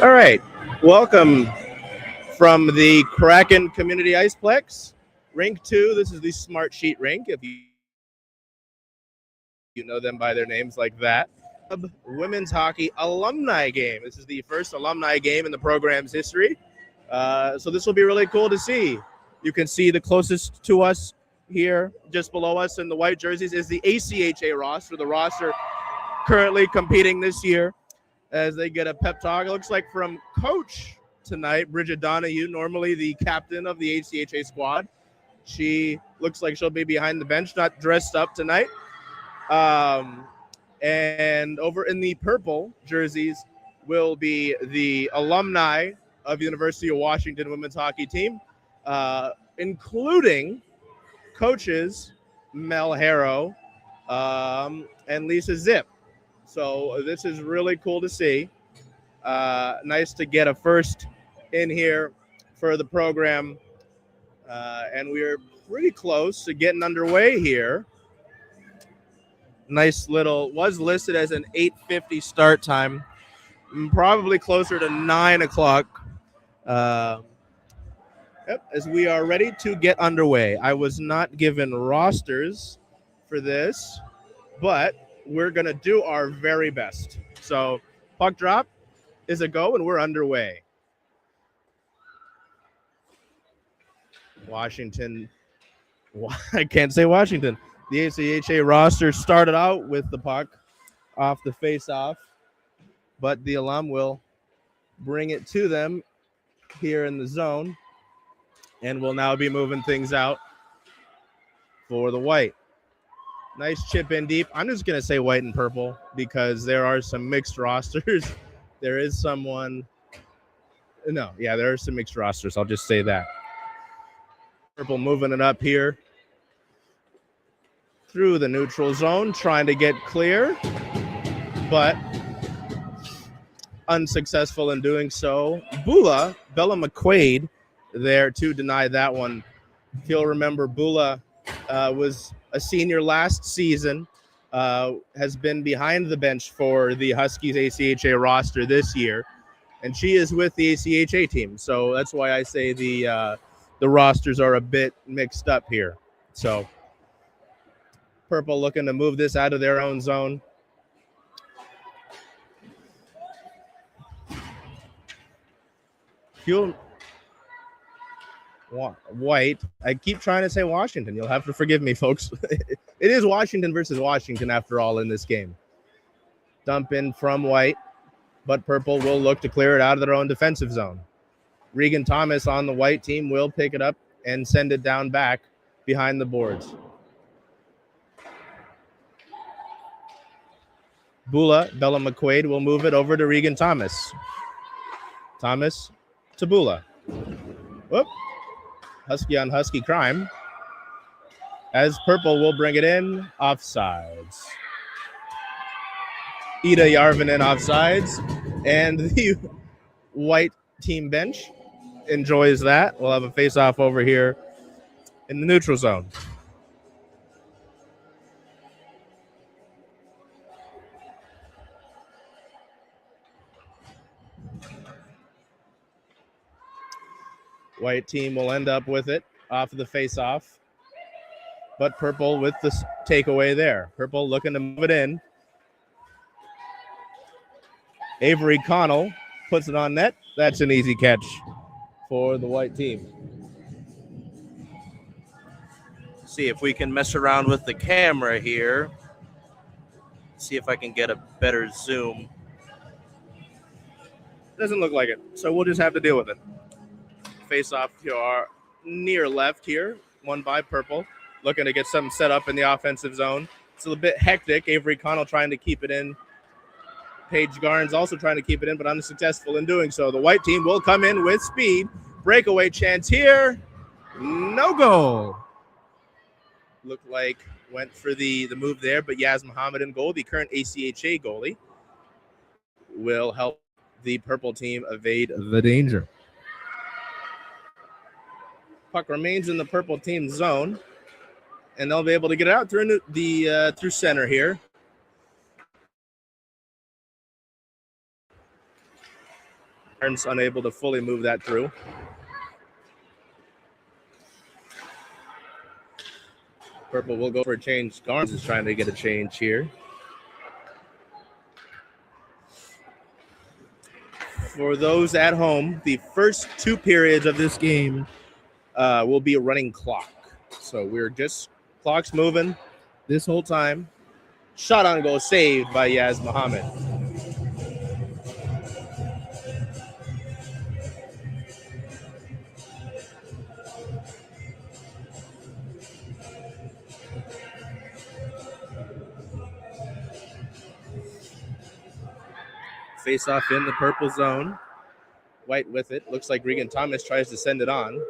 All right, welcome from the Kraken Community Iceplex. Rink 2, this is the Smartsheet Rink, if you know them by their names like that. Women's hockey alumni game. This is the first alumni game in the program's history. So this will be really cool to see. You can see the closest to us here, just below us in the white jerseys, is the ACHA roster, the roster currently competing this year as they get a pep talk. It looks like from coach tonight, Bridget Donahue, normally the captain of the ACHA squad. She looks like she'll be behind the bench, not dressed up tonight. And over in the purple jerseys will be the alumni of University of Washington women's hockey team, including coaches Mel Harrow and Lisa Zip. So this is really cool to see. Nice to get a first in here for the program. And we're pretty close to getting underway here. Nice little, was listed as an 8:50 start time, probably closer to 9 o'clock. As we are ready to get underway. I was not given rosters for this, but we're going to do our very best. So puck drop is a go, and we're underway. Washington, I can't say Washington. The ACHA roster started out with the puck off the face-off, but the alum will bring it to them here in the zone, and will now be moving things out for the white. Nice chip in deep. I'm just going to say white and purple because there are some mixed rosters. There is someone. No, yeah, there are some mixed rosters. I'll just say that. Purple moving it up here through the neutral zone, trying to get clear, but unsuccessful in doing so. Bella McQuaid there to deny that one. If you'll remember, Bula was a senior last season, has been behind the bench for the Huskies ACHA roster this year, and she is with the ACHA team. So that's why I say the rosters are a bit mixed up here. So purple looking to move this out of their own zone. White. I keep trying to say Washington. You'll have to forgive me, folks. It is Washington versus Washington after all in this game. Dump in from white, but purple will look to clear it out of their own defensive zone. Regan Thomas on the white team will pick it up and send it down back behind the boards. Bella McQuaid will move it over to Regan Thomas. Thomas to Bula. Whoop. Husky on Husky crime. As purple will bring it in. Offsides. Ida Yarvinen offsides. And the white team bench enjoys that. We'll have a face-off over here in the neutral zone. White team will end up with it off of the face-off. But purple with the takeaway there. Purple looking to move it in. Avery Connell puts it on net. That's an easy catch for the white team. See if we can mess around with the camera here. See if I can get a better zoom. Doesn't look like it, so we'll just have to deal with it. Face off to our near left here, won by purple. Looking to get something set up in the offensive zone. It's a little bit hectic. Avery Connell trying to keep it in. Paige Garnes also trying to keep it in, but unsuccessful in doing so. The white team will come in with speed. Breakaway chance here. No goal. Looked like went for the move there, but Yaz Muhammad in goal, the current ACHA goalie, will help the purple team evade the danger. Puck remains in the purple team zone, and they'll be able to get it out through through center here. unable to fully move that through. Purple will go for a change. Garnes is trying to get a change here. For those at home, the first 2 periods of this game will be a running clock. So we're just clock's moving this whole time. Shot on goal saved by Yaz Muhammad. Face off in the purple zone. White with it. Looks like Regan Thomas tries to send it on.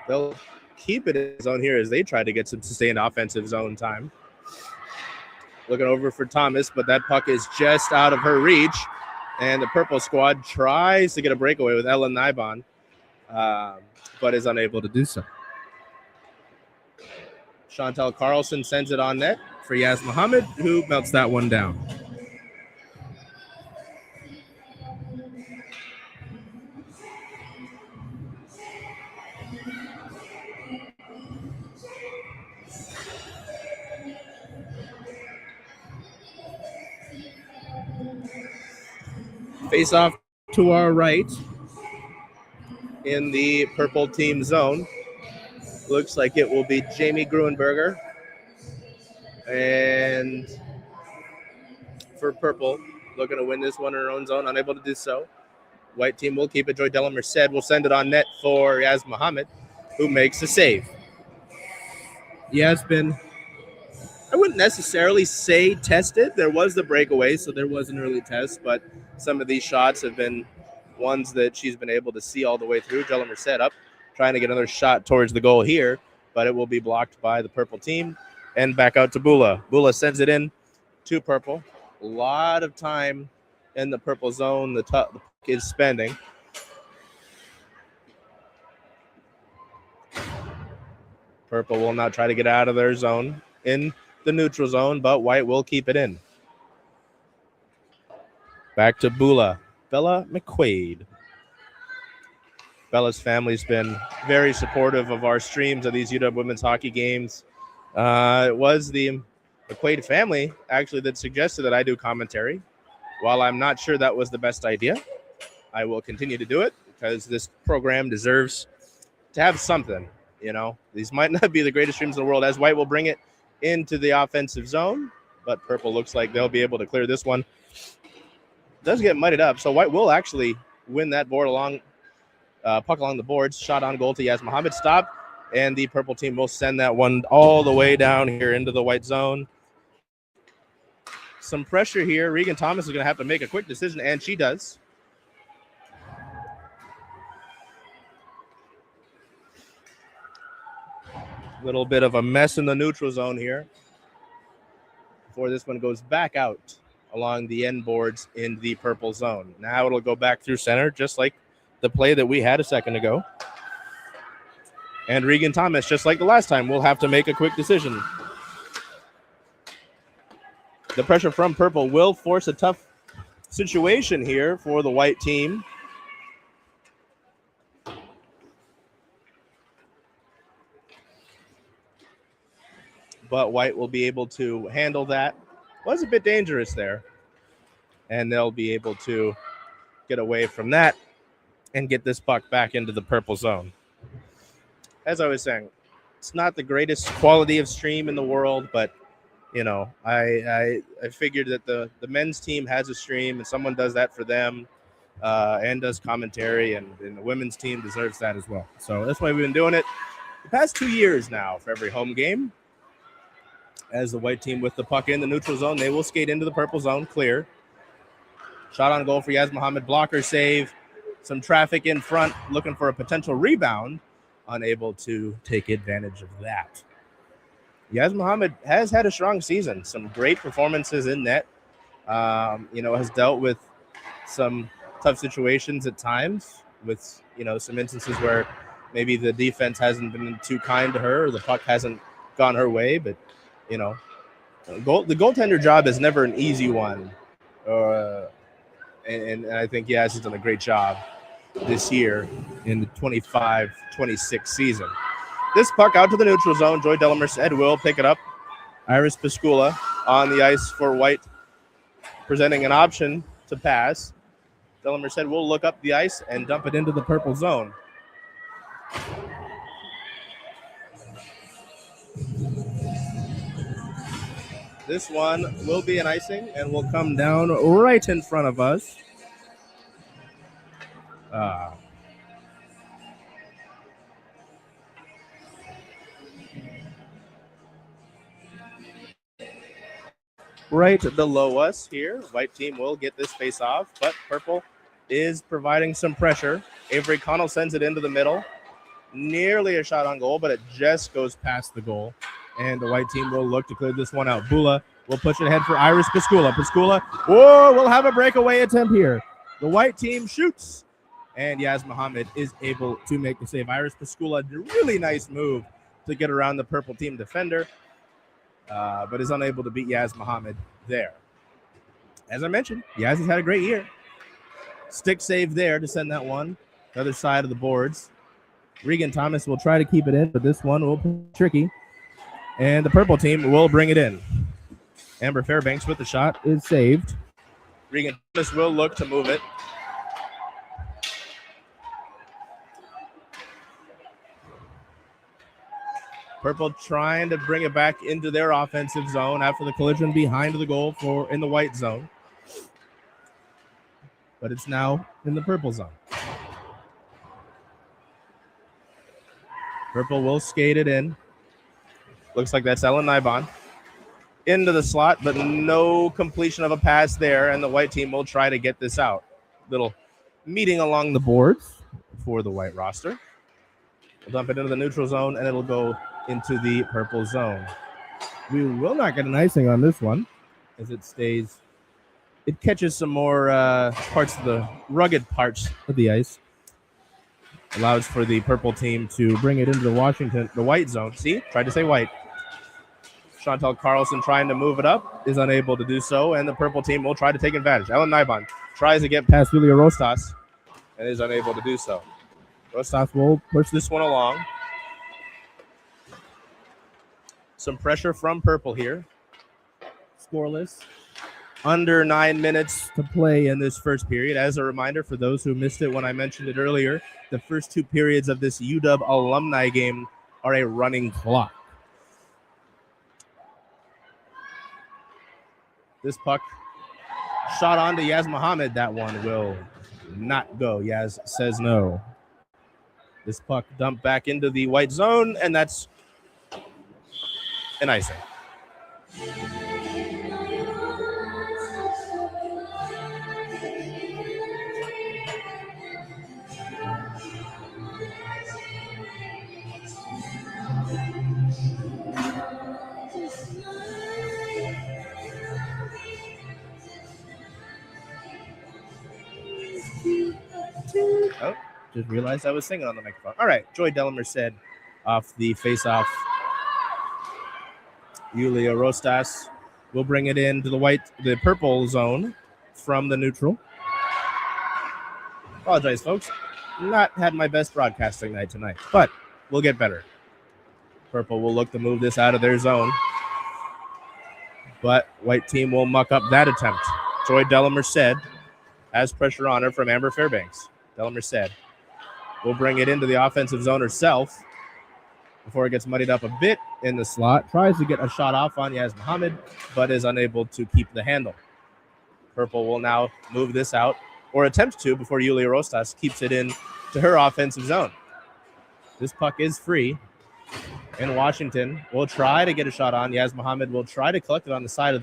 They'll keep it in zone here as they try to get some sustained offensive zone time. Looking over for Thomas, but that puck is just out of her reach. And the purple squad tries to get a breakaway with Ellen Nibon, but is unable to do so. Chantel Carlson sends it on net for Yaz Muhammad, who melts that one down. Face off to our right in the purple team zone. Looks like it will be Jamie Gruenberger. And for purple, looking to win this one in her own zone, unable to do so. White team will keep it. Joy Della Merced will send it on net for Yaz Muhammad, who makes the save. Yaz been, I wouldn't necessarily say tested. There was the breakaway, so there was an early test, but some of these shots have been ones that she's been able to see all the way through. Della Merced up, trying to get another shot towards the goal here, but it will be blocked by the purple team. And back out to Bula. Bula sends it in to purple. A lot of time in the purple zone. The puck is spending. Purple will now try to get out of their zone in the neutral zone, but White will keep it in. Back to Bula. Bella McQuaid. Bella's family's been very supportive of our streams of these UW women's hockey games. It was the McQuaid family, actually, that suggested that I do commentary. While I'm not sure that was the best idea, I will continue to do it because this program deserves to have something, you know. These might not be the greatest streams in the world, as White will bring it into the offensive zone, but purple looks like they'll be able to clear this one. Does get muddied up, so White will actually win that board along, puck along the boards. Shot on goal to Yaz Muhammad. Stop. And the purple team will send that one all the way down here into the white zone. Some pressure here. Regan Thomas is going to have to make a quick decision, and she does. Little bit of a mess in the neutral zone here before this one goes back out along the end boards in the purple zone. Now it'll go back through center, just like the play that we had a second ago. And Regan Thomas, just like the last time, will have to make a quick decision. The pressure from purple will force a tough situation here for the white team. But White will be able to handle that. Was a bit dangerous there. And they'll be able to get away from that and get this puck back into the purple zone. As I was saying, it's not the greatest quality of stream in the world, but, you know, I figured that the men's team has a stream and someone does that for them and does commentary, and the women's team deserves that as well. So that's why we've been doing it the past 2 years now for every home game. As the white team with the puck in the neutral zone, they will skate into the purple zone, clear. Shot on goal for Yaz Muhammad, blocker save. Some traffic in front, looking for a potential rebound. Unable to take advantage of that. Yaz Muhammad has had a strong season. Some great performances in net. Has dealt with some tough situations at times with, some instances where maybe the defense hasn't been too kind to her or the puck hasn't gone her way. But, The goaltender job is never an easy one. And I think Yaz has done a great job this year in the 25-26 season. This puck out to the neutral zone. Joy Delamerced will pick it up. Iris Piscula on the ice for White, presenting an option to pass. Delamerced will look up the ice and dump it into the purple zone. This one will be an icing and will come down right in front of us. Right below us here. White team will get this face off, but purple is providing some pressure. Avery Connell sends it into the middle. Nearly a shot on goal, but it just goes past the goal. And the white team will look to clear this one out. Bula will push it ahead for Iris Piscula. Piscula, we'll have a breakaway attempt here. The white team shoots, and Yaz Muhammad is able to make the save. Iris Piscula, really nice move to get around the purple team defender, but is unable to beat Yaz Muhammad there. As I mentioned, Yaz has had a great year. Stick save there to send that one the other side of the boards. Regan Thomas will try to keep it in, but this one will be tricky. And the purple team will bring it in. Amber Fairbanks with the shot is saved. Regan Thomas will look to move it. Purple trying to bring it back into their offensive zone after the collision behind the goal in the white zone. But it's now in the purple zone. Purple will skate it in. Looks like that's Ellen Nybon. Into the slot, but no completion of a pass there, and the white team will try to get this out. Little meeting along the boards for the white roster. We'll dump it into the neutral zone, and it'll go into the purple zone. We will not get an icing on this one, as it stays. It catches some more parts of the rugged parts of the ice. Allows for the purple team to bring it into the white zone. See, tried to say white. Chantal Carlson trying to move it up, is unable to do so, and the purple team will try to take advantage. Ellen Nybon tries to get past Julia Rostas and is unable to do so. Rostas will push this one along. Some pressure from purple here. Scoreless. Under 9 minutes to play in this first period. As a reminder for those who missed it when I mentioned it earlier, the first two periods of this UW alumni game are a running clock. This puck shot on to Yaz Muhammad. That one will not go. Yaz says no. This puck dumped back into the white zone, and that's an icing. Oh, just realized I was singing on the microphone. All right, Joy Delamerced off the face-off. Julia Rostas will bring it into the purple zone from the neutral. Apologize, folks. Not had my best broadcasting night tonight, but we'll get better. Purple will look to move this out of their zone, but white team will muck up that attempt. Joy Delamerced has pressure on her from Amber Fairbanks. Delamerced will bring it into the offensive zone herself before it gets muddied up a bit in the slot. Tries to get a shot off on Yaz Muhammad, but is unable to keep the handle. Purple will now move this out, or attempt to, before Julia Rostas keeps it in to her offensive zone. This puck is free, and Washington will try to get a shot on. Yaz Muhammad will try to collect it on the side of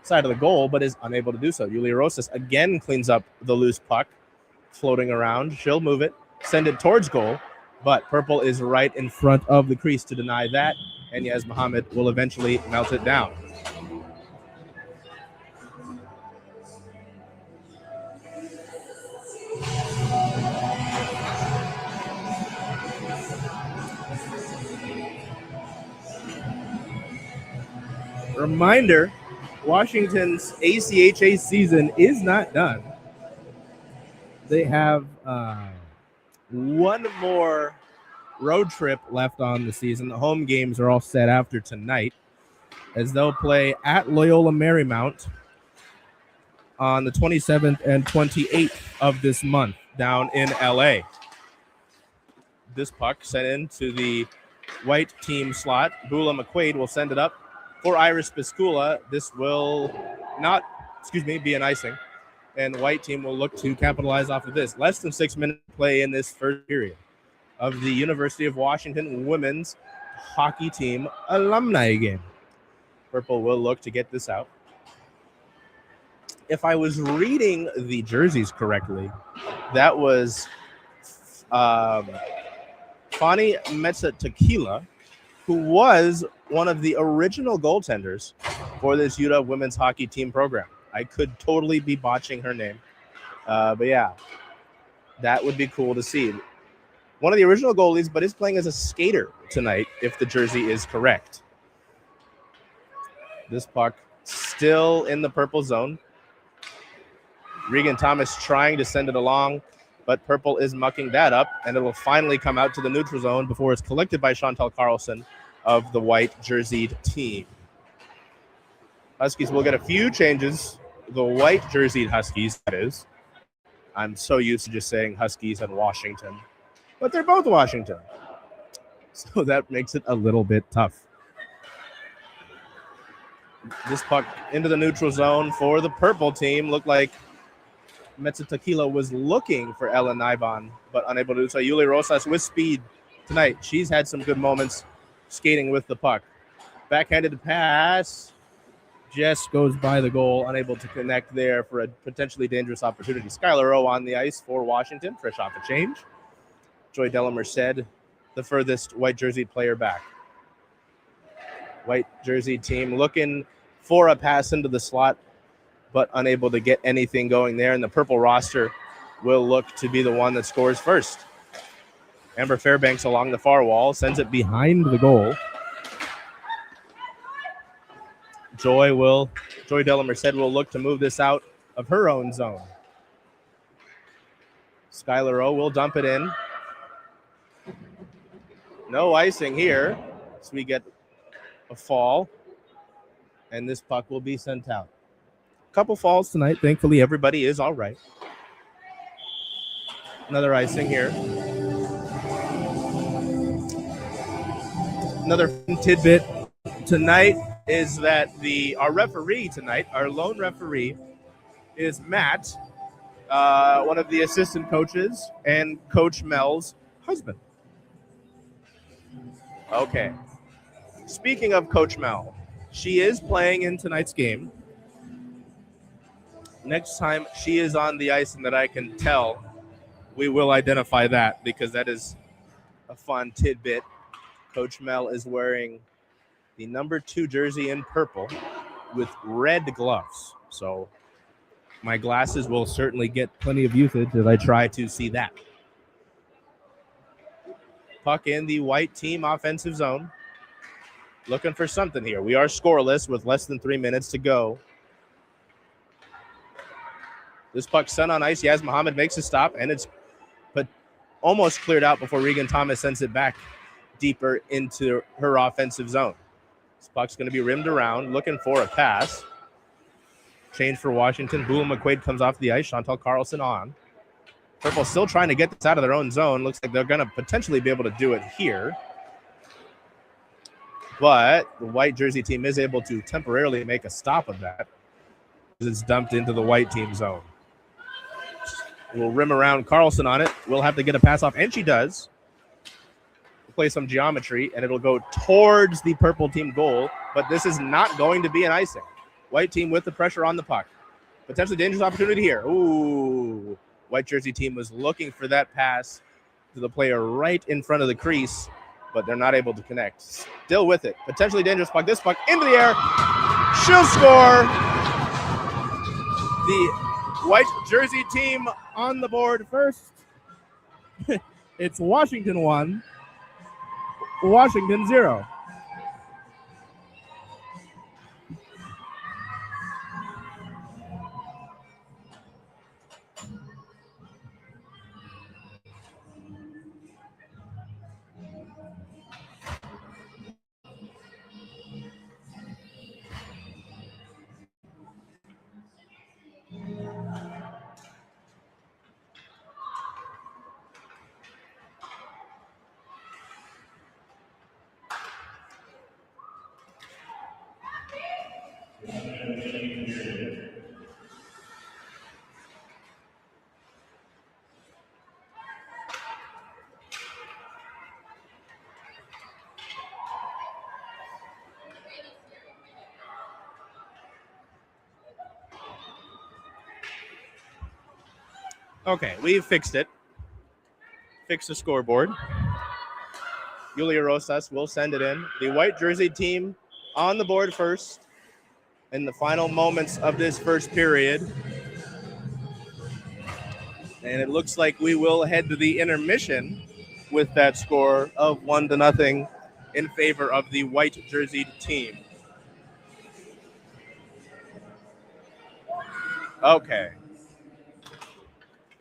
the goal, but is unable to do so. Julia Rostas again cleans up the loose puck, floating around. She'll move it, send it towards goal, but purple is right in front of the crease to deny that, and Yaz Muhammad will eventually melt it down. Reminder, Washington's ACHA season is not done. They have one more road trip left on the season. The home games are all set after tonight, as they'll play at Loyola Marymount on the 27th and 28th of this month down in LA. This puck sent into the white team slot. Bula McQuaid will send it up for Iris Piscula. This will not, be an icing. And the white team will look to capitalize off of this. Less than 6 minutes play in this first period of the University of Washington women's hockey team alumni game. Purple will look to get this out. If I was reading the jerseys correctly, that was Fani Metsa-Tequila, who was one of the original goaltenders for this UW women's hockey team program. I could totally be botching her name. But yeah, that would be cool to see. One of the original goalies, but is playing as a skater tonight, if the jersey is correct. This puck still in the purple zone. Regan Thomas trying to send it along, but purple is mucking that up, and it will finally come out to the neutral zone before it's collected by Chantal Carlson of the white jerseyed team. Huskies will get a few changes. The white jerseyed Huskies, that is. I'm so used to just saying Huskies and Washington, but they're both Washington. So that makes it a little bit tough. This puck into the neutral zone for the purple team. Looked like Metsa-Tequila was looking for Ellen Nibon, but unable to do so. Yuli Rosas with speed tonight. She's had some good moments skating with the puck. Backhanded pass. Jess goes by the goal, unable to connect there for a potentially dangerous opportunity. Skylar Rowe on the ice for Washington, fresh off a change. Joy Delamerced, the furthest white jersey player back. White jersey team looking for a pass into the slot, but unable to get anything going there. And the purple roster will look to be the one that scores first. Amber Fairbanks along the far wall, sends it behind the goal. Joy Delamerced will look to move this out of her own zone. Skylar O will dump it in. No icing here, so we get a fall, and this puck will be sent out. A couple falls tonight. Thankfully, everybody is all right. Another icing here. Another tidbit tonight is that our referee tonight, our lone referee, is Matt, one of the assistant coaches and Coach Mel's husband. Okay. Speaking of Coach Mel, she is playing in tonight's game. Next time she is on the ice and that I can tell, we will identify that, because that is a fun tidbit. Coach Mel is wearing the number 2 jersey in purple with red gloves. So my glasses will certainly get plenty of usage as I try to see that. Puck in the white team offensive zone. Looking for something here. We are scoreless with less than 3 minutes to go. This puck sent on ice. Yaz Muhammad makes a stop, and it's almost cleared out before Regan Thomas sends it back deeper into her offensive zone. This puck's going to be rimmed around, looking for a pass. Change for Washington. Bula McQuaid comes off the ice. Chantal Carlson on. Purple still trying to get this out of their own zone. Looks like they're going to potentially be able to do it here. But the white jersey team is able to temporarily make a stop of that as it's dumped into the white team zone. We'll rim around Carlson on it. We'll have to get a pass off, and she does. We'll play some geometry, and it'll go towards the purple team goal, but this is not going to be an icing. White team with the pressure on the puck. Potentially dangerous opportunity here. Ooh. White jersey team was looking for that pass to the player right in front of the crease, but they're not able to connect. Still with it. Potentially dangerous puck. This puck into the air. She'll score. The white jersey team on the board first. It's Washington 1, Washington 0. Okay, we've fixed it. Fixed the scoreboard. Julia Rosas will send it in. The white jersey team on the board first in the final moments of this first period. And it looks like we will head to the intermission with that score of 1-0 in favor of the white jerseyed team. Okay.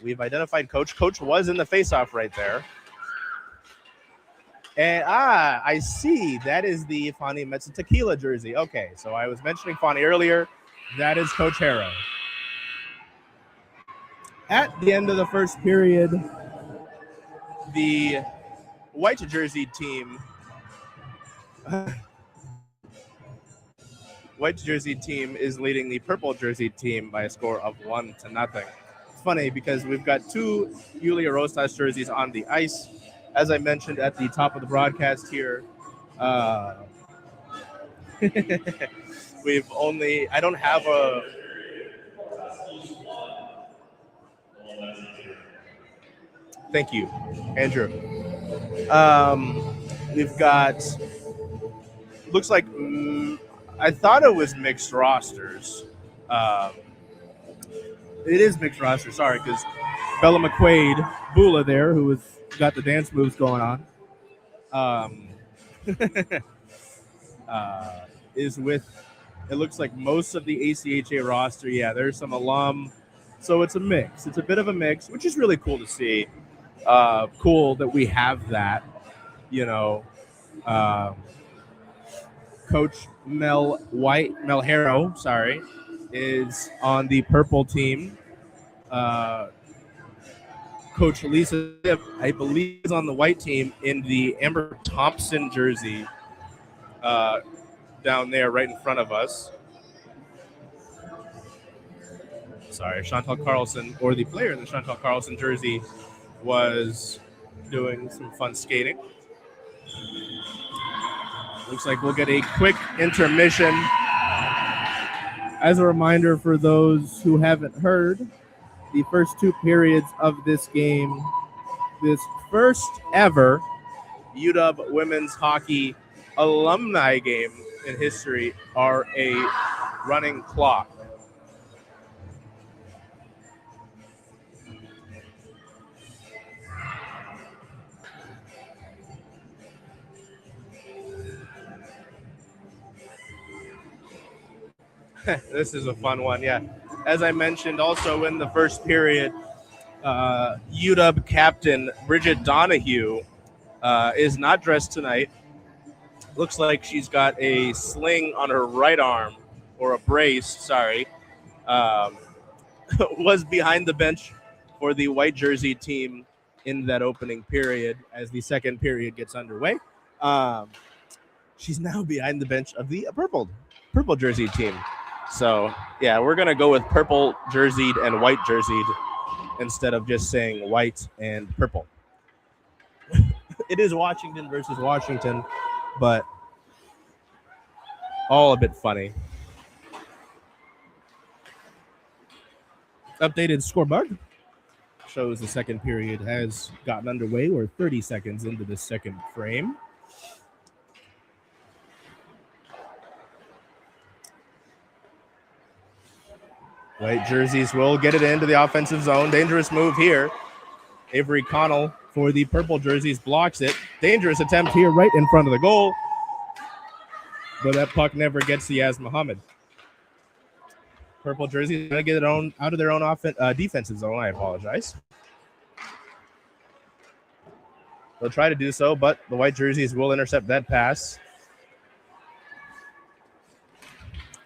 We've identified Coach. Coach was in the faceoff right there. And I see. That is the Fani Metz Tequila jersey. Okay, so I was mentioning Fani earlier. That is Coach Harrow. At the end of the first period, the white jersey team is leading the purple jersey team by a score of 1-0. It's funny because we've got two Julia Rosas jerseys on the ice. As I mentioned at the top of the broadcast here, I don't have a. Thank you, Andrew. We've got, looks like, I thought it was mixed rosters. It is mixed roster, sorry, because Bella McQuaid, Bula there, who has got the dance moves going on, is with, it looks like most of the ACHA roster. Yeah, there's some alum. So it's a mix. It's a bit of a mix, which is really cool to see. Cool that we have that, Coach Mel Harrow, is on the purple team. Coach Lisa, I believe, is on the white team in the Amber Thompson jersey down there right in front of us. Sorry, Chantal Carlson, or the player in the Chantal Carlson jersey, was doing some fun skating. Looks like we'll get a quick intermission. As a reminder for those who haven't heard, the first two periods of this game, this first ever UW women's hockey alumni game in history, are a running clock. This is a fun one, yeah. As I mentioned also in the first period, UW captain Bridget Donahue is not dressed tonight. Looks like she's got a sling on her right arm, or a brace, sorry. Was behind the bench for the white jersey team in that opening period as the second period gets underway. She's now behind the bench of the purple jersey team. So, yeah, we're going to go with purple jerseyed and white jerseyed instead of just saying white and purple. It is Washington versus Washington, but all a bit funny. Updated scoreboard shows the second period has gotten underway. We're 30 seconds into the second frame. White jerseys will get it into the offensive zone. Dangerous move here. Avery Connell for the purple jerseys blocks it. Dangerous attempt here right in front of the goal. But that puck never gets to Yaz Muhammad. Purple jerseys going to get it out of their own defensive zone. I apologize. They'll try to do so, but the white jerseys will intercept that pass.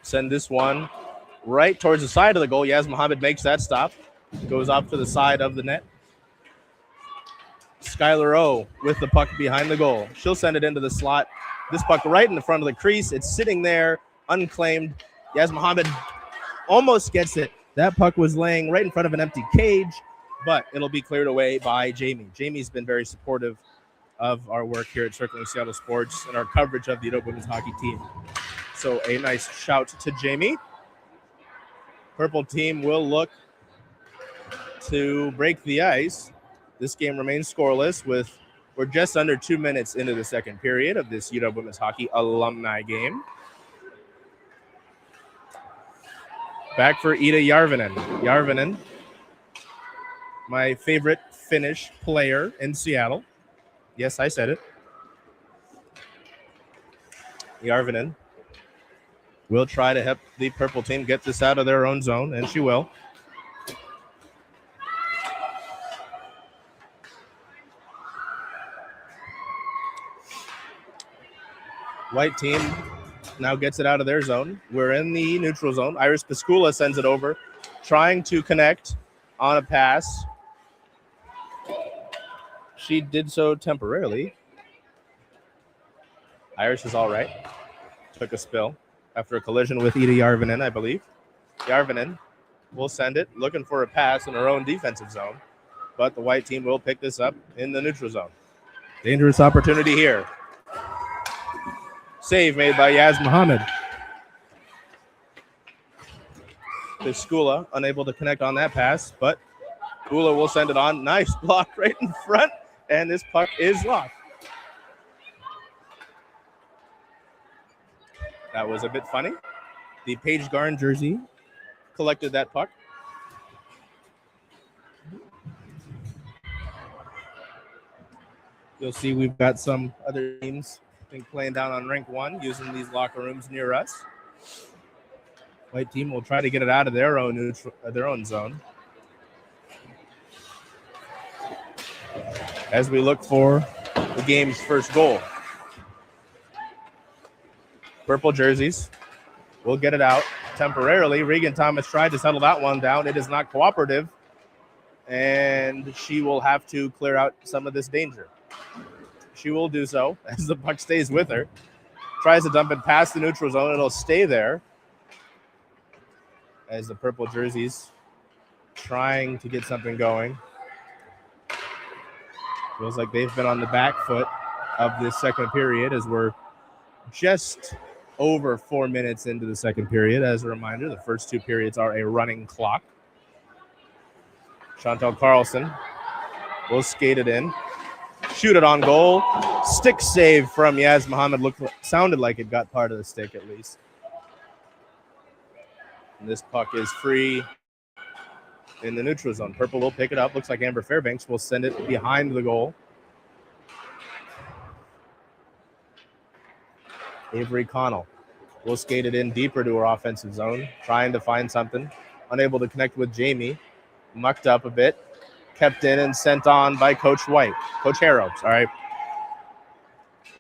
Send this one right towards the side of the goal. Yaz Muhammad makes that stop. Goes off to the side of the net. Skylar O with the puck behind the goal. She'll send it into the slot. This puck right in the front of the crease. It's sitting there, unclaimed. Yaz Muhammad almost gets it. That puck was laying right in front of an empty cage, but it'll be cleared away by Jamie. Jamie's been very supportive of our work here at Circling Seattle Sports and our coverage of the UW women's hockey team. So a nice shout to Jamie. Purple team will look to break the ice. This game remains scoreless we're just under 2 minutes into the second period of this UW women's hockey alumni game. Back for Ida Järvinen. Järvinen, my favorite Finnish player in Seattle. Yes, I said it. Järvinen will try to help the purple team get this out of their own zone, and she will. White team now gets it out of their zone. We're in the neutral zone. Iris Piscula sends it over, trying to connect on a pass. She did so temporarily. Iris is all right. Took a spill after a collision with Ida Järvinen, I believe. Järvinen will send it, looking for a pass in her own defensive zone. But the white team will pick this up in the neutral zone. Dangerous opportunity here. Save made by Yaz Muhammad. Piscula unable to connect on that pass, but Kula will send it on. Nice block right in front, and this puck is lost. That was a bit funny. The Paige Garn jersey collected that puck. You'll see we've got some other teams playing down on Rink 1 using these locker rooms near us. White team will try to get it out of their own zone. As we look for the game's first goal. Purple jerseys will get it out temporarily. Regan Thomas tried to settle that one down. It is not cooperative, and she will have to clear out some of this danger. She will do so as the puck stays with her. Tries to dump it past the neutral zone. It'll stay there as the purple jerseys trying to get something going. Feels like they've been on the back foot of this second period as we're just over 4 minutes into the second period. As a reminder, the first two periods are a running clock. Chantal Carlson will skate it in. Shoot it on goal. Stick save from Yaz Muhammad. Sounded like it got part of the stick at least. And this puck is free in the neutral zone. Purple will pick it up. Looks like Amber Fairbanks will send it behind the goal. Avery Connell will skate it in deeper to her offensive zone, trying to find something. Unable to connect with Jamie. Mucked up a bit. Kept in and sent on by Coach Harrow, sorry.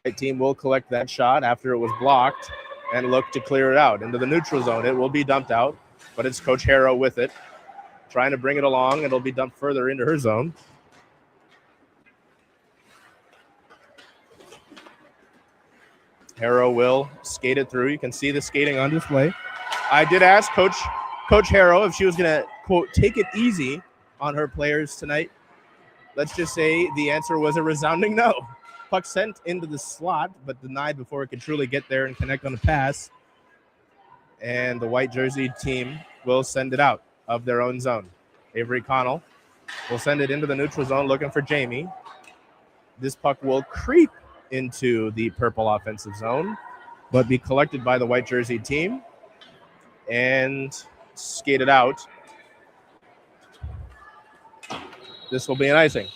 The team will collect that shot after it was blocked and look to clear it out into the neutral zone. It will be dumped out, but it's Coach Harrow with it, trying to bring it along. It'll be dumped further into her zone. Harrow will skate it through. You can see the skating on display. I did ask Coach Harrow if she was going to, quote, take it easy on her players tonight. Let's just say the answer was a resounding no. Puck sent into the slot, but denied before it could truly get there and connect on the pass. And the white jersey team will send it out of their own zone. Avery Connell will send it into the neutral zone looking for Jamie. This puck will creep into the purple offensive zone, but be collected by the white jersey team and skated out. This will be an icing.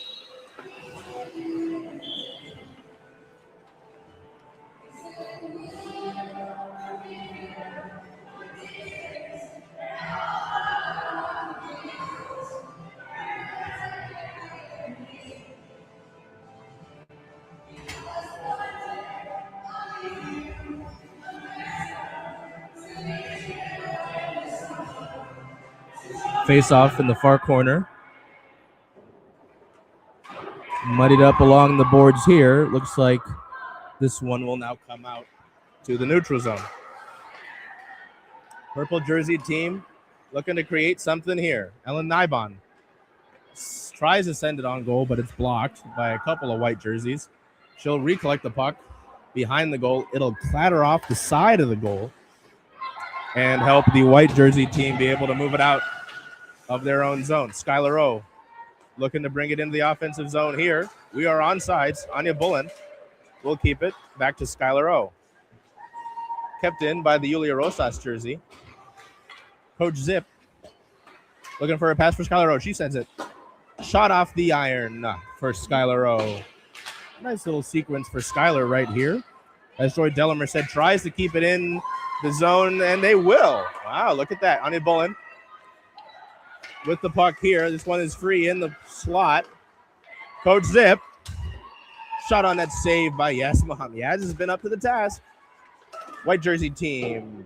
Face off in the far corner. Muddied up along the boards here. Looks like this one will now come out to the neutral zone. Purple jersey team looking to create something here. Ellen Nybon tries to send it on goal, but it's blocked by a couple of white jerseys. She'll recollect the puck behind the goal. It'll clatter off the side of the goal and help the white jersey team be able to move it out of their own zone. Skylar O looking to bring it into the offensive zone here. We are on sides. Anya Bullen will keep it back to Skylar O. Kept in by the Yulia Rosas jersey. Coach Zip looking for a pass for Skylar O. She sends it. Shot off the iron for Skylar O. Nice little sequence for Skylar right here. As Joy Delamer said, tries to keep it in the zone, and they will. Wow, look at that. Anya Bullen with the puck here. This one is free in the slot. Coach Zip. Shot on that save by Yaz Muhammad. Yaz has been up to the task. White jersey team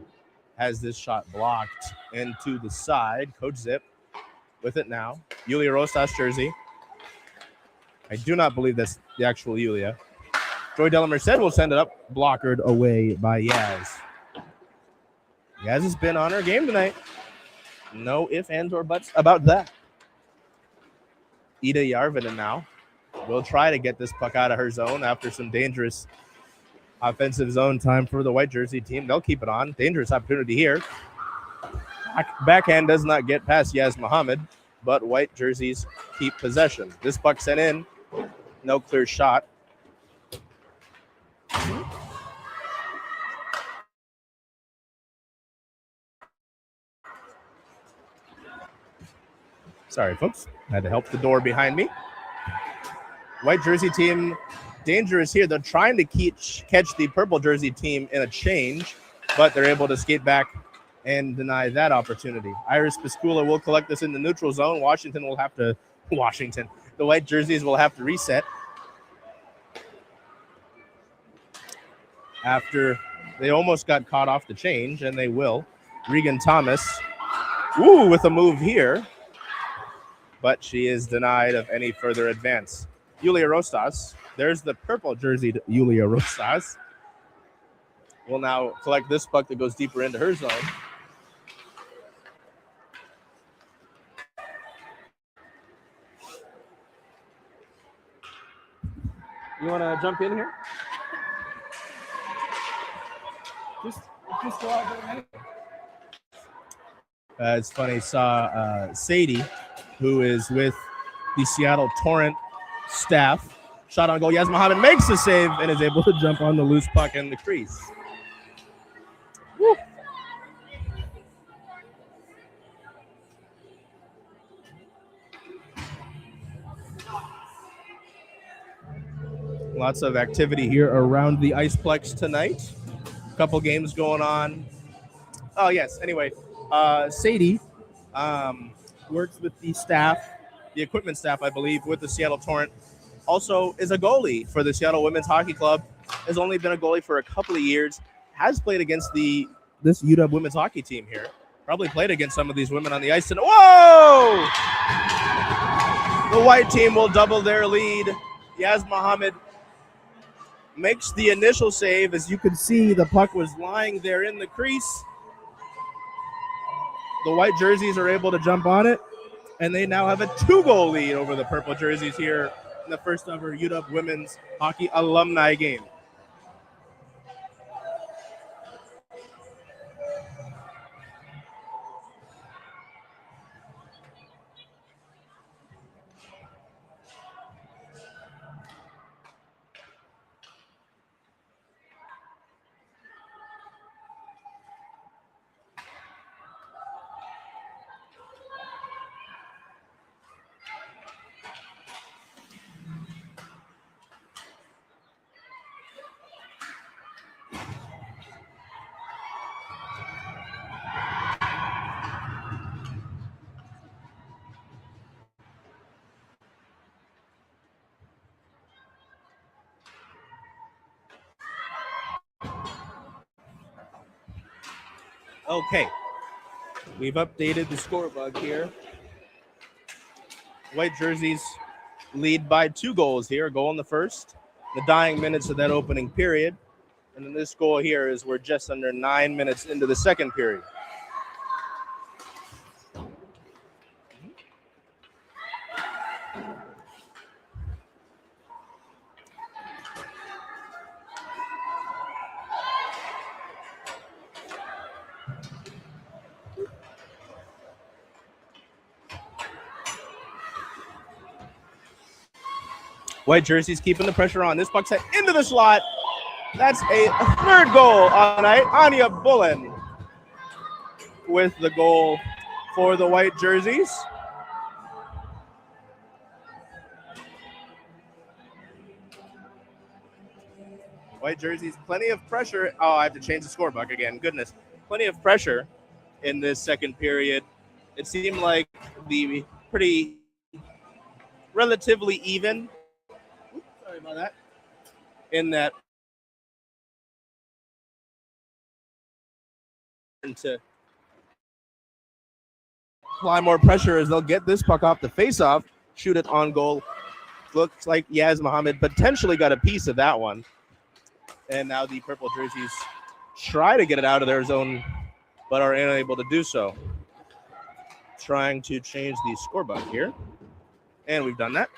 has this shot blocked into the side. Coach Zip with it now. Yulia Rosas jersey. I do not believe that's the actual Yulia. Joy Delamer said we'll send it up. Blockered away by Yaz. Yaz has been on her game tonight. No ifs, ands, or buts about that. Ida Yarvinen now will try to get this puck out of her zone after some dangerous offensive zone time for the white jersey team. They'll keep it on. Dangerous opportunity here. Backhand does not get past Yaz Muhammad, but white jerseys keep possession. This puck sent in. No clear shot. Sorry, folks. Had to help the door behind me. White jersey team dangerous here. They're trying to catch the purple jersey team in a change, but they're able to skate back and deny that opportunity. Iris Piscula will collect this in the neutral zone. The white jerseys will have to reset after they almost got caught off the change, and they will. Regan Thomas, with a move here, but she is denied of any further advance. Yulia Rosas, there's the purple jersey to Yulia Rosas. Will now collect this puck that goes deeper into her zone. You want to jump in here? Just go out there. It's funny, saw Sadie, who is with the Seattle Torrent staff. Shot on goal. Yaz Muhammad makes the save and is able to jump on the loose puck in the crease. Woo. Lots of activity here around the Iceplex tonight. A couple games going on. Oh, yes. Anyway, Sadie works with the staff, the equipment staff, I believe, with the Seattle Torrent. Also is a goalie for the Seattle Women's Hockey Club. Has only been a goalie for a couple of years. Has played against this UW women's hockey team here. Probably played against some of these women on the ice. And whoa! The white team will double their lead. Yaz Muhammad makes the initial save. As you can see, the puck was lying there in the crease. The white jerseys are able to jump on it, and they now have a 2-goal lead over the purple jerseys here in the first ever UW women's hockey alumni game. Okay, we've updated the scorebook here. White jerseys lead by 2 goals here. A goal in the first, the dying minutes of that opening period. And then this goal here is we're just under 9 minutes into the second period. White jerseys keeping the pressure on. This puck's hit into the slot. That's a third goal on the night. Anya Bullen with the goal for the white jerseys. White jerseys, plenty of pressure. Oh, I have to change the scorebook again. Goodness. Plenty of pressure in this second period. It seemed like the pretty relatively even. Sorry about that. In that to apply more pressure as they'll get this puck off the face-off, shoot it on goal. Looks like Yaz Mohammed potentially got a piece of that one. And now the purple jerseys try to get it out of their zone, but are unable to do so. Trying to change the scorebook here. And we've done that.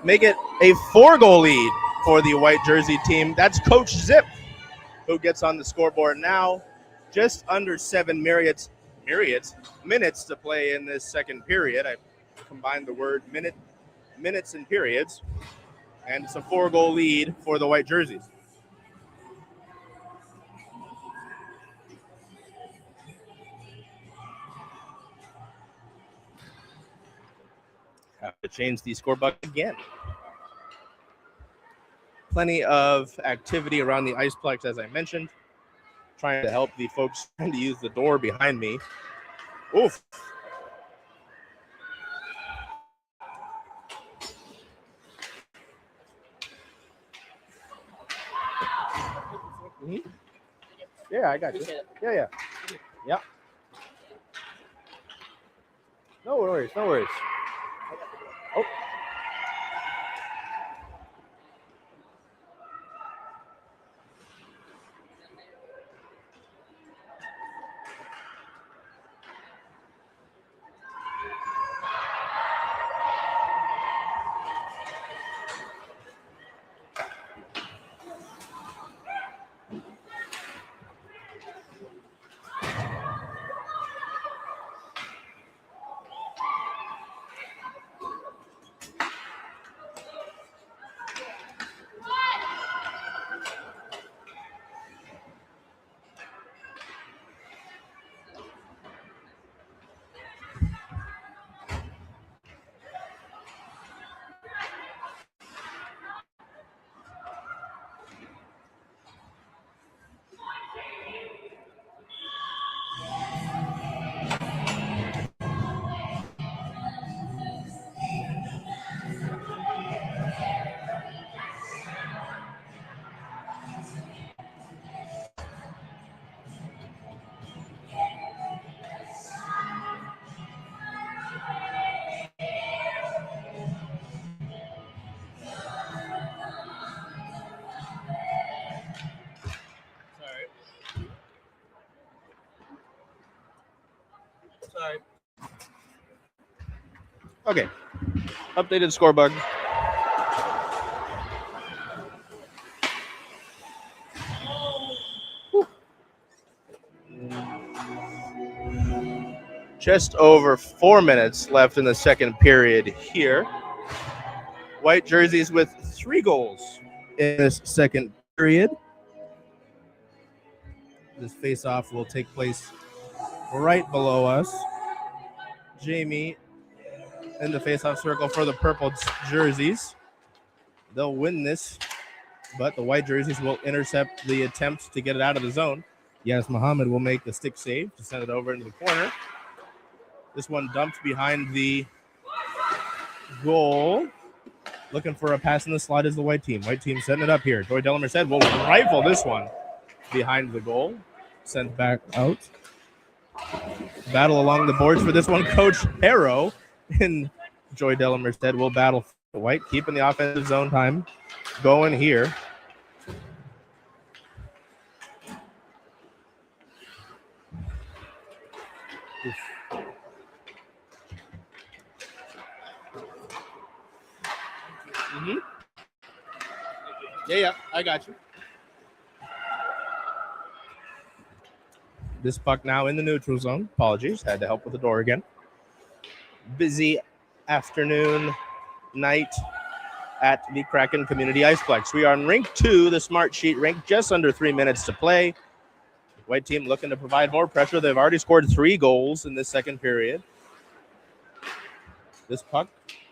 Make it a 4-goal lead for the white jersey team. That's Coach Zip who gets on the scoreboard now. Just under 7 minutes to play in this second period. I combined the word minutes and periods. And it's a 4-goal lead for the white jerseys. Have to change the scorebook again. Plenty of activity around the Iceplex, as I mentioned. Trying to help the folks trying to use the door behind me. Oof. Mm-hmm. Yeah, I got you. Yeah. Yeah. No worries. Oh. Sorry. Okay. Updated scorebook. Just over 4 minutes left in the second period here. White jerseys with 3 goals in this second period. This face-off will take place right below us. Jamie in the face-off circle for the purple jerseys. They'll win this, but the white jerseys will intercept the attempt to get it out of the zone. Yes, Muhammad will make the stick save to send it over into the corner. This one dumped behind the goal. Looking for a pass in the slot is the white team. White team setting it up here. Joy Delamer said, we'll rifle this one behind the goal. Sent back out. Battle along the boards for this one. Coach Harrow and Joy Delamer said, we'll battle for the white, keeping the offensive zone time going here. Mm-hmm. Yeah, I got you. This puck now in the neutral zone. Apologies, had to help with the door again. Busy afternoon, night at the Kraken Community Iceplex. We are on Rink 2, the Smartsheet rink, just under 3 minutes to play. White team looking to provide more pressure. They've already scored 3 goals in this second period. This puck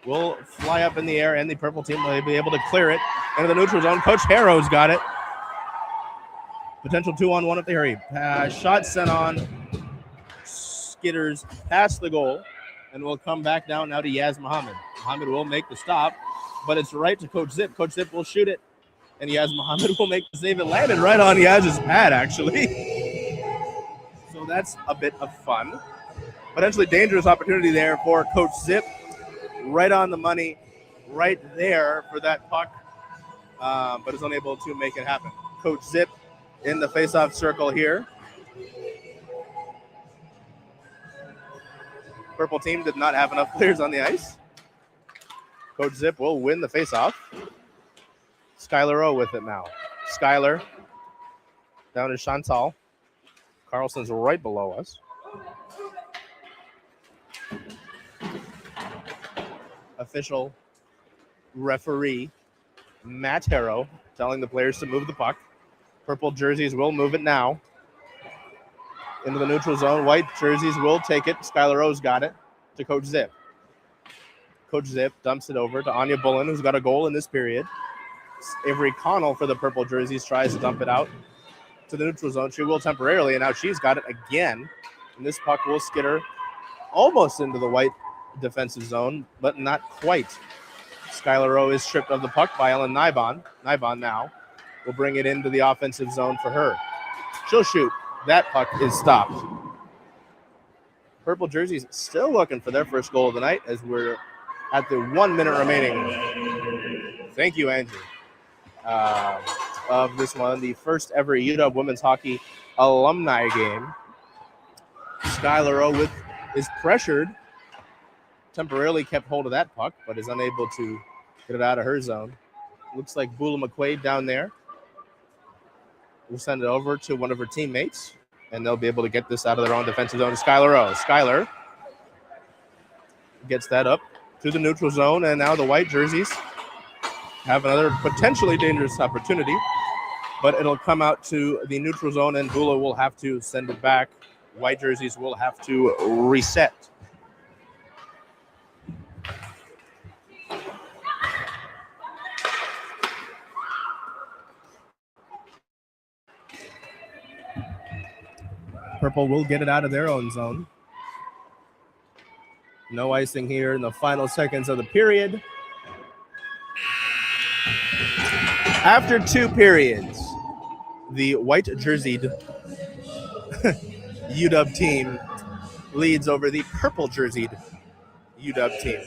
will fly up in the air, and the purple team will be able to clear it into the neutral zone. Coach Harrow's got it. Potential 2-on-1 if they hurry. Shot sent on. Skitters past the goal, and will come back down now to Yaz Muhammad. Muhammad will make the stop, but it's right to Coach Zip. Coach Zip will shoot it, and Yaz Muhammad will make the save. It landed right on Yaz's pad, actually. So that's a bit of fun. Potentially dangerous opportunity there for Coach Zip. Right on the money, right there for that puck, but is unable to make it happen. Coach Zip in the face-off circle here. Purple team did not have enough players on the ice. Coach Zip will win the face-off. Skylar O with it now. Skylar down to Chantal. Carlson's right below us. Official referee Matt Harrow telling the players to move the puck. Purple jerseys will move it now into the neutral zone. White jerseys will take it. Skylar O's got it to Coach Zip. Coach Zip dumps it over to Anya Bullen, who's got a goal in this period. Avery Connell for the purple jerseys tries to dump it out to the neutral zone. She will temporarily, and now she's got it again. And this puck will skitter almost into the white defensive zone, but not quite. Skylar O is stripped of the puck by Ellen Nybon. Nybon now will bring it into the offensive zone for her. She'll shoot. That puck is stopped. Purple jerseys still looking for their first goal of the night as we're at the 1 minute remaining. Thank you, Andrew. Of this one, the first ever UW women's hockey alumni game. Skylar O is pressured. Temporarily kept hold of that puck, but is unable to get it out of her zone. Looks like Bula McQuaid down there. We'll send it over to one of her teammates, and they'll be able to get this out of their own defensive zone to Skylar O. Skylar gets that up to the neutral zone, and now the white jerseys have another potentially dangerous opportunity, but it'll come out to the neutral zone, and Bula will have to send it back. White jerseys will have to reset. Purple will get it out of their own zone. No icing here in the final seconds of the period. After 2 periods, the white jerseyed UW team leads over the purple jerseyed UW team.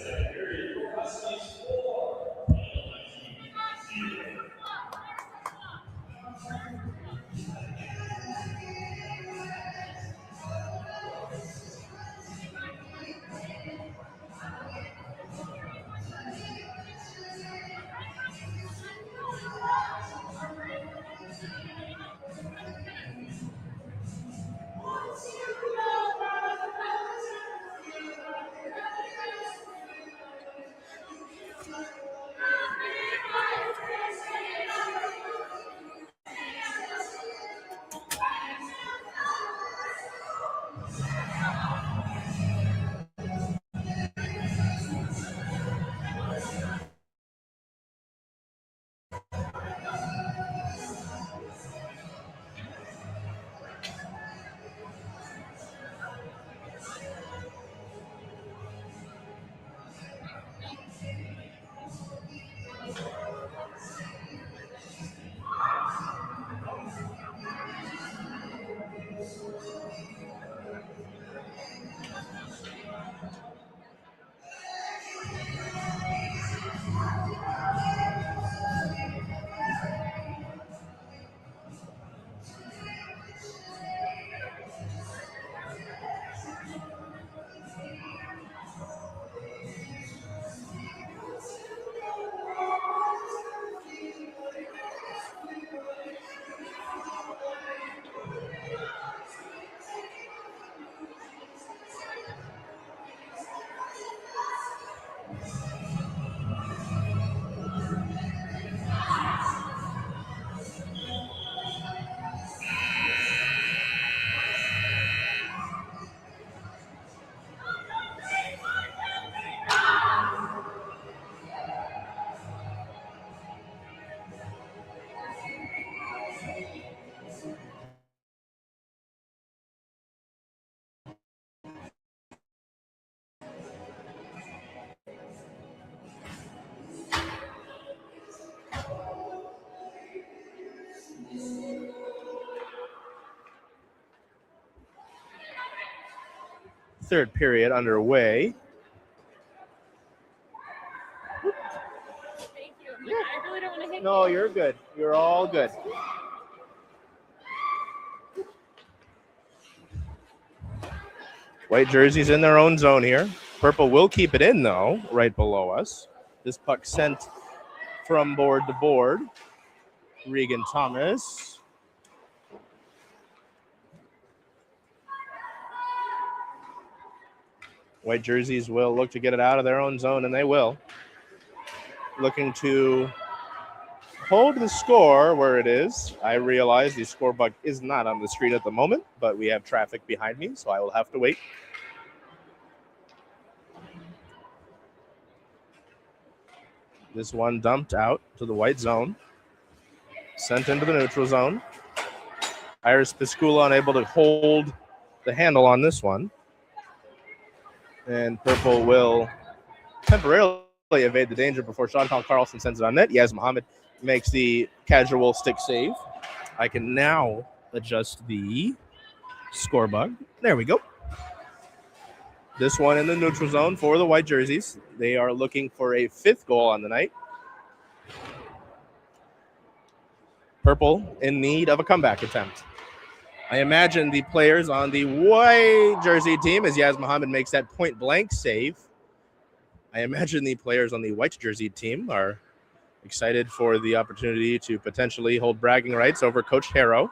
third period underway. Thank you. Yeah. I really don't want to hit you. No, you're good. You're all good. White jerseys in their own zone here. Purple will keep it in, though, right below us. This puck sent from board to board. Regan Thomas. White jerseys will look to get it out of their own zone, and they will. Looking to hold the score where it is. I realize the score bug is not on the screen at the moment, but we have traffic behind me, so I will have to wait. This one dumped out to the white zone. Sent into the neutral zone. Iris Piscula unable to hold the handle on this one. And Purple will temporarily evade the danger before Chantal Carlson sends it on net. Yaz Mohammed makes the casual stick save. I can now adjust the score bug. There we go. This one in the neutral zone for the white jerseys. They are looking for a 5th goal on the night. Purple in need of a comeback attempt. I imagine the players on the white jersey team, as Yaz Mohammed makes that point blank save, I imagine the players on the white jersey team are excited for the opportunity to potentially hold bragging rights over Coach Harrow,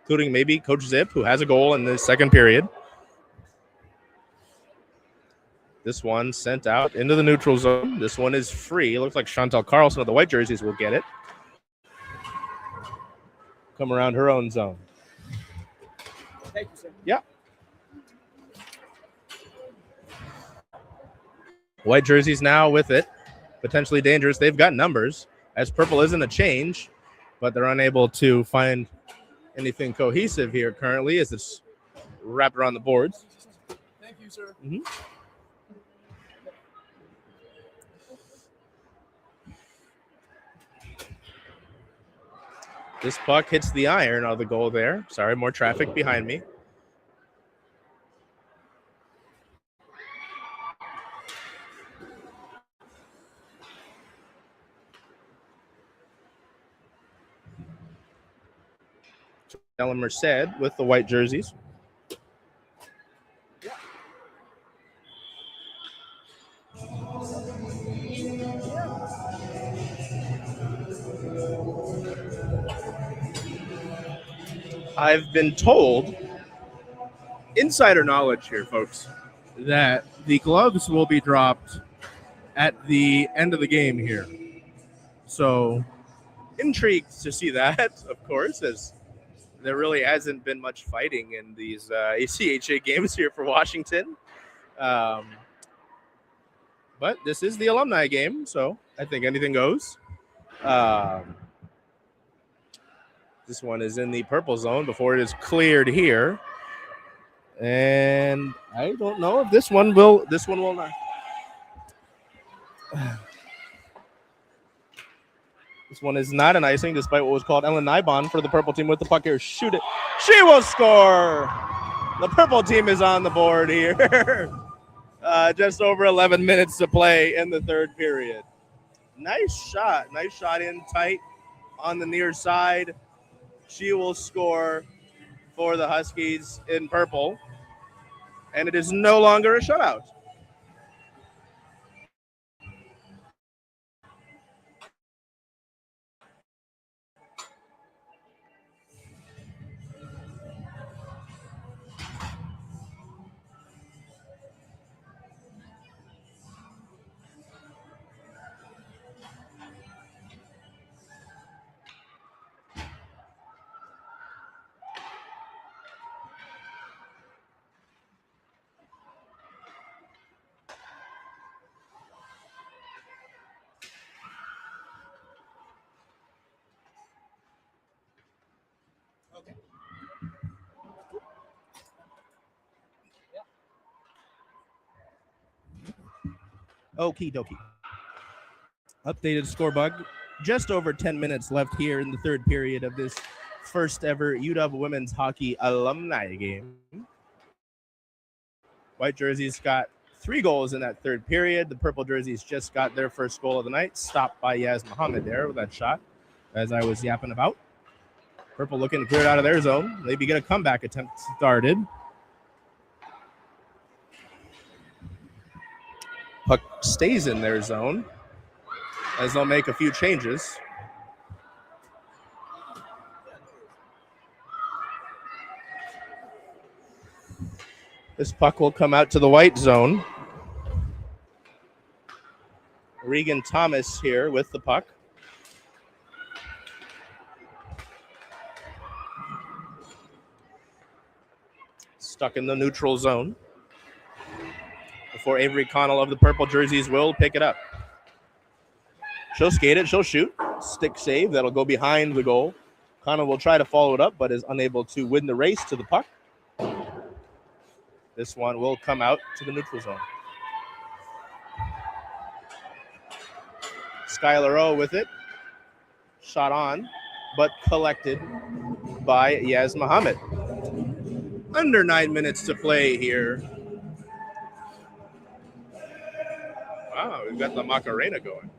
including maybe Coach Zip, who has a goal in the second period. This one sent out into the neutral zone. This one is free. It looks like Chantal Carlson of the white jerseys will get it. Come around her own zone. Thank you, sir. Yeah. White jerseys now with it. Potentially dangerous. They've got numbers, as Purple isn't a change, but they're unable to find anything cohesive here currently as it's wrapped around the boards. Thank you, sir. Mm-hmm. This puck hits the iron of the goal there. Sorry, more traffic behind me. Ella Merced with the white jerseys. I've been told, insider knowledge here, folks, that the gloves will be dropped at the end of the game here. So, intrigued to see that, of course, as there really hasn't been much fighting in these ACHA games here for Washington. But this is the alumni game, so I think anything goes. This one is in the purple zone before it is cleared here. And I don't know if this one will not. This one is not an icing, despite what was called Ellen Nybon for the purple team with the puck here. Shoot it. She will score. The purple team is on the board here. Just over 11 minutes to play in the third period. Nice shot. Nice shot in tight on the near side. She will score for the Huskies in purple. And it is no longer a shutout. Okie dokie. Updated score bug. Just over 10 minutes left here in the third period of this first ever UW women's hockey alumni game. White jerseys got 3 goals in that third period. The purple jerseys just got their first goal of the night, stopped by Yaz Muhammad there with that shot, as I was yapping about. Purple looking to clear it out of their zone. Maybe get a comeback attempt started. Puck stays in their zone as they'll make a few changes. This puck will come out to the white zone. Regan Thomas here with the puck. Stuck in the neutral zone. Before Avery Connell of the purple jerseys will pick it up. She'll skate it, she'll shoot. Stick save, that'll go behind the goal. Connell will try to follow it up, but is unable to win the race to the puck. This one will come out to the neutral zone. Skylar O with it. Shot on, but collected by Yaz Muhammad. Under 9 minutes to play here. Wow, we've got the Macarena going.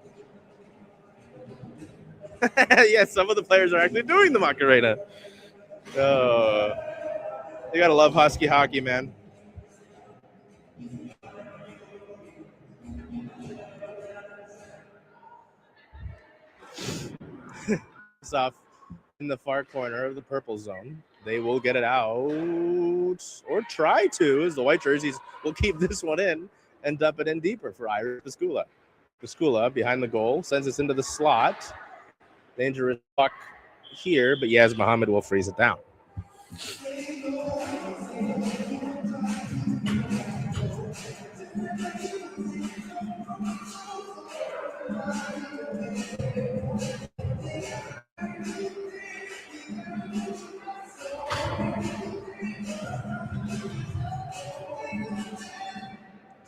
Yes, some of the players are actually doing the Macarena. You gotta love Husky hockey, man. It's off in the far corner of the purple zone. They will get it out, or try to, as the white jerseys will keep this one in and dump it in deeper for Irish Pascula. Pascula behind the goal, sends this into the slot. Dangerous puck here, but Yaz Muhammad will freeze it down.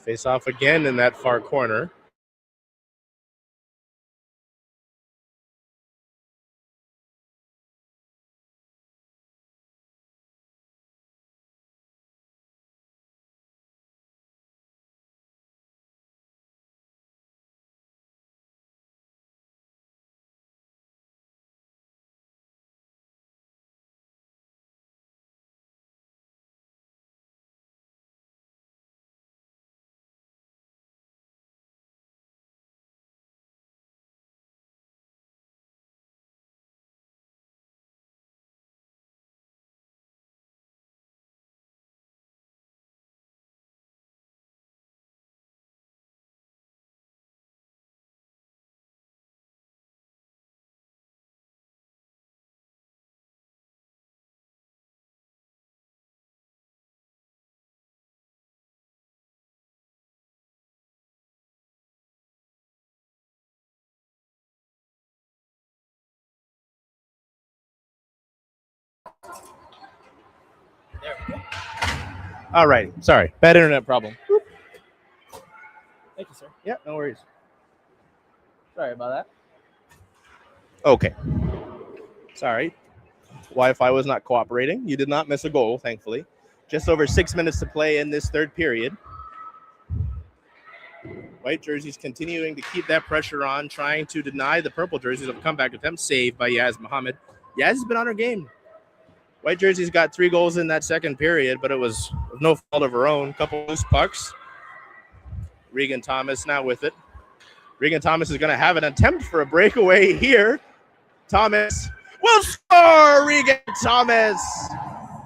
Face off again in that far corner. There we go. All right, sorry, bad internet problem. Thank you, sir. Yeah, no worries. Sorry about that. Okay. Sorry. Wi-Fi was not cooperating. You did not miss a goal, thankfully. Just over 6 minutes to play in this third period. White jerseys continuing to keep that pressure on, trying to deny the purple jerseys of a comeback attempt, saved by Yaz Muhammad. Yaz has been on her game. White jerseys got 3 goals in that second period, but it was no fault of her own. Couple loose pucks. Regan Thomas now with it. Regan Thomas is going to have an attempt for a breakaway here. Thomas will score! Regan Thomas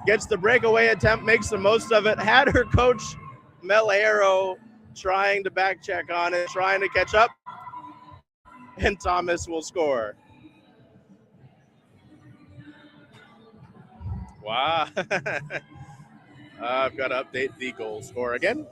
gets the breakaway attempt, makes the most of it. Had her coach, Mel Arrow, trying to back check on it, trying to catch up. And Thomas will score. Wow. I've got to update the goal score again.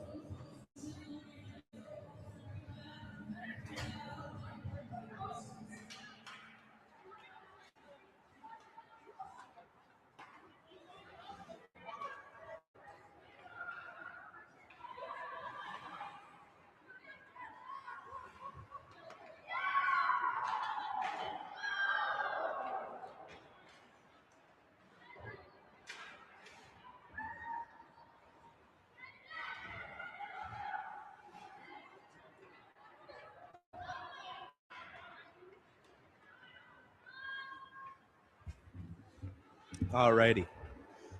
Alrighty.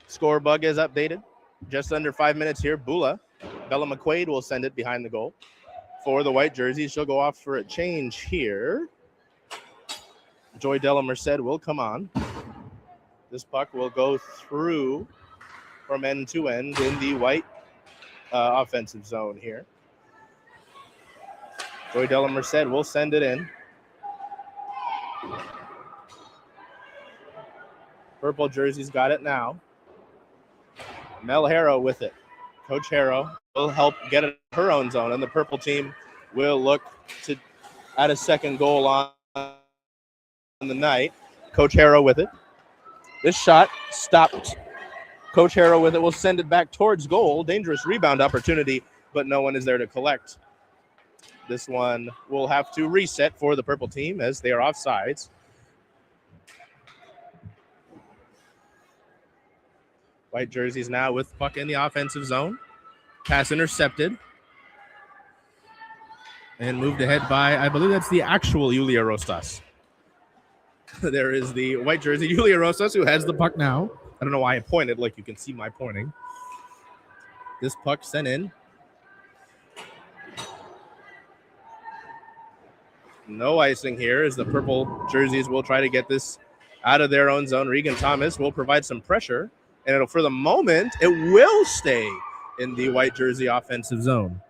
Score bug is updated. Just under 5 minutes here. Bella McQuaid will send it behind the goal. For the white jerseys, she'll go off for a change here. Joy Della Merced will come on. This puck will go through from end to end in the white offensive zone here. Joy Della Merced will send it in. Purple jerseys got it now. Mel Harrow with it. Coach Harrow will help get it in her own zone, and the purple team will look to add a second goal on the night. Coach Harrow with it. This shot stopped. Coach Harrow with it will send it back towards goal. Dangerous rebound opportunity, but no one is there to collect. This one will have to reset for the purple team as they are offsides. White jerseys now with puck in the offensive zone. Pass intercepted. And moved ahead by, I believe that's the actual Yulia Rostas. There is the white jersey, Yulia Rosas, who has the puck now. I don't know why I pointed, like you can see my pointing. This puck sent in. No icing here as the purple jerseys will try to get this out of their own zone. Regan Thomas will provide some pressure, and it'll, for the moment, it will stay in the white jersey offensive zone.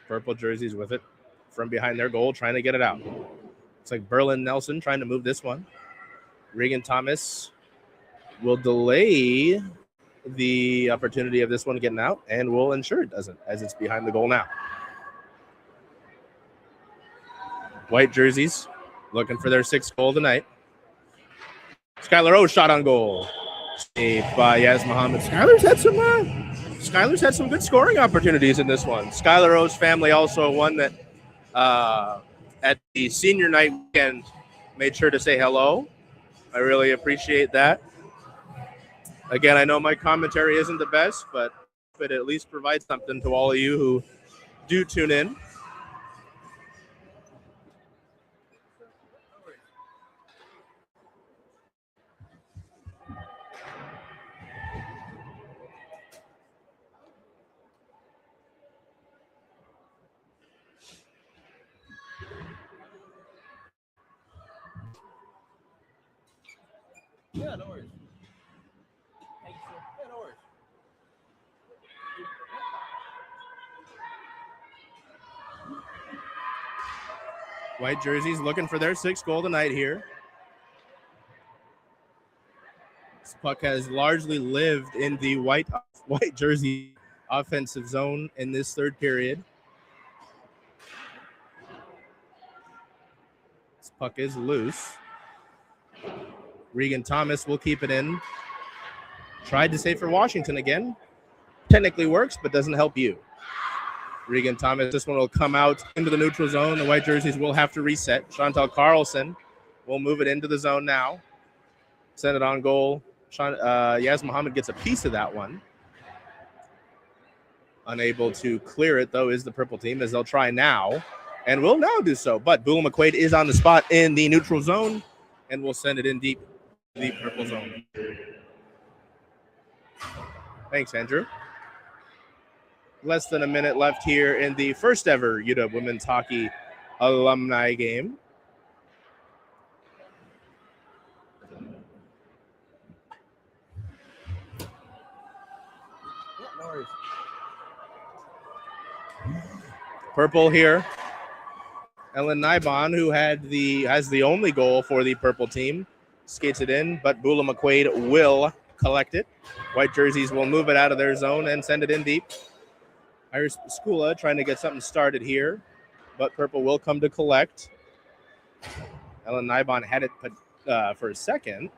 Purple jerseys with it from behind their goal, trying to get it out. It's like Berlin Nelson trying to move this one. Regan Thomas will delay the opportunity of this one getting out and will ensure it doesn't, as it's behind the goal now. White jerseys looking for their sixth goal tonight. Skylar O shot on goal. Saved by Yaz Muhammad. Skylar's had some good scoring opportunities in this one. Skylar O's family also one that at the senior night weekend made sure to say hello. I really appreciate that. Again, I know my commentary isn't the best, but it at least provides something to all of you who do tune in. Yeah, no worries. Thank you, sir. Yeah, no worries. White jerseys looking for their sixth goal tonight here. This puck has largely lived in the white jersey offensive zone in this third period. This puck is loose. Regan Thomas will keep it in. Tried to save for Washington again. Technically works, but doesn't help you. Regan Thomas, this one will come out into the neutral zone. The white jerseys will have to reset. Chantal Carlson will move it into the zone now. Send it on goal. Yaz Muhammad gets a piece of that one. Unable to clear it, though, is the purple team, as they'll try now, and will now do so. But Bula McQuaid is on the spot in the neutral zone, and will send it in deep purple zone. Thanks, Andrew. Less than a minute left here in the first ever UW women's hockey alumni game. Yeah, no worries. Purple here. Ellen Nybon, who has the only goal for the purple team, skates it in, but Bula McQuaid will collect it. White jerseys will move it out of their zone and send it in deep. Iris Skula trying to get something started here, but purple will come to collect. Ellen Nybon had it for a second.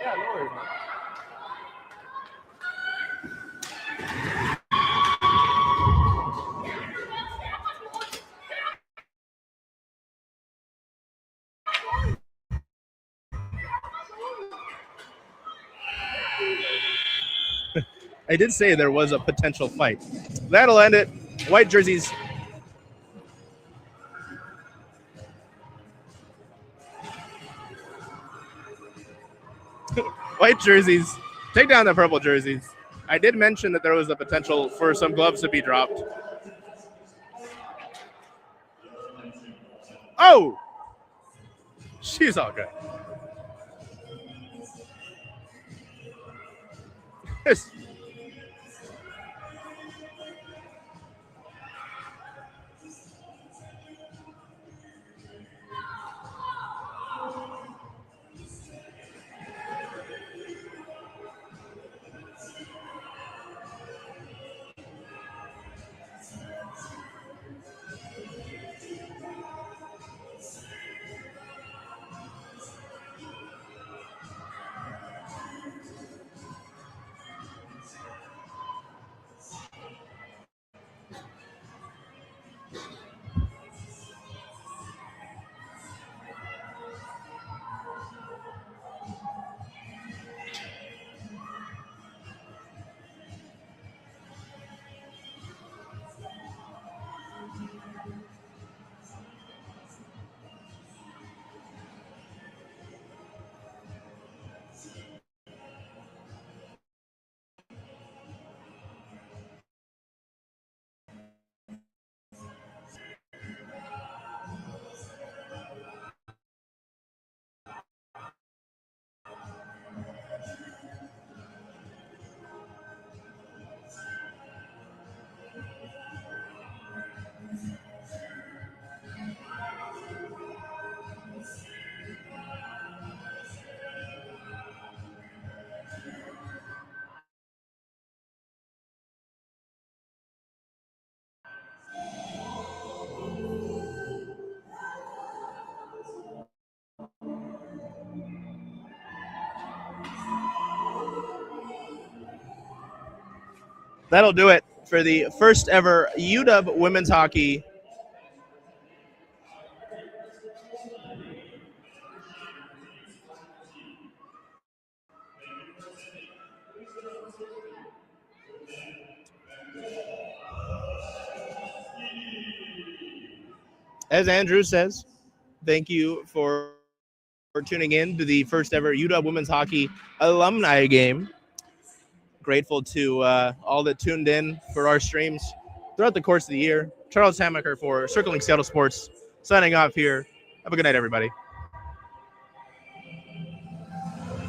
Yeah, no worries, man. I did say there was a potential fight. That'll end it. White jerseys white jerseys. Take down the purple jerseys. I did mention that there was a potential for some gloves to be dropped. Oh! She's all good. That'll do it for the first ever UW women's hockey. As Andrew says, thank you for tuning in to the first ever UW women's hockey alumni game. Grateful to all that tuned in for our streams throughout the course of the year. Charles Hamaker for Circling Seattle Sports, signing off here. Have a good night, everybody.